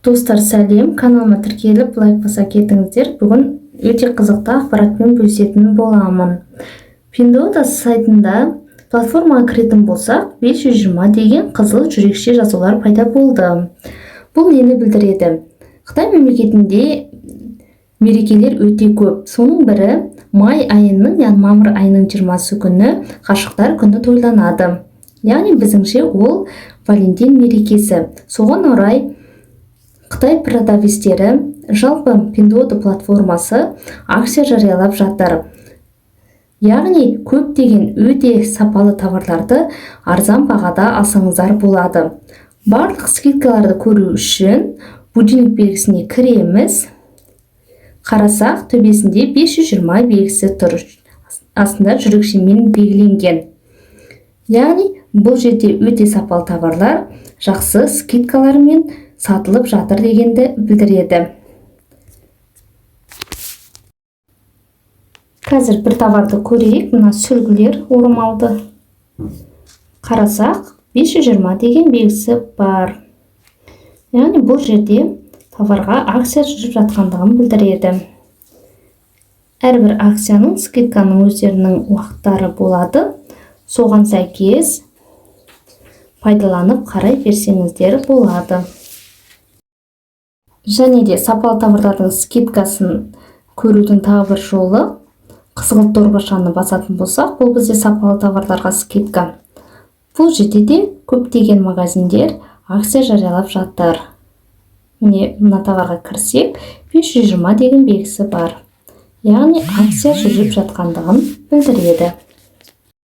Достар, сәлем, каналыма тіркеліп лайк баса кетіңіздер. Бүгін өте қызықты ақпаратпен бөлісетін боламын. Pinduoduo сайтында платформаға кіретін болсақ, 520 деген қызыл жүрекше жазулар пайда болды. Бұл нені білдіреді? Қытай мемлекетінде мерекелер өте көп. Соның бірі май айының, яғни мамыр айының 20 күні ғашықтар күні тойланады. Яғни біздіңше ол Валентин мерекесі. Соған орай Қытай продавецтері жалпы Pinduoduo платформасы акция жариялап жатыр. Яғни көптеген өте сапалы товарларды арзан бағада алсаңыздар болады. Барлық скидкаларды көру үшін будильник белгісіне кіреміз. Қарасақ, төбесінде 520 белгісі тұр. Астында жүрекшемен белгіленген. Яғни бұл жерде өте сапалы товарлар жақсы скидкалармен сатылып жатыр дегенді білдіреді. Қазір бір товарды көрейік. Мына сүлгілер орамалды. Қарасақ, 520 деген белгісі бар. Яғни бұл жерде товарға акция жүріп жатқандығын білдіреді. Әрбір акцияның, скидканың өздерінің уақыттары болады. Соған сәйкес пайдаланып қарай берсеңіздер болады. Және де сапалы товарлардың скидкасын көрудің тағы бір жолы қызғылт дорбашаны басатын болсақ, бұл бізде сапалы товарларға скидка. Бұл жерде де көптеген магазиндер акция жариялап жатыр. Міне мына товарға кірсек, 520 деген белгісі бар. Яғни акция жүріп жатқандығын білдіреді.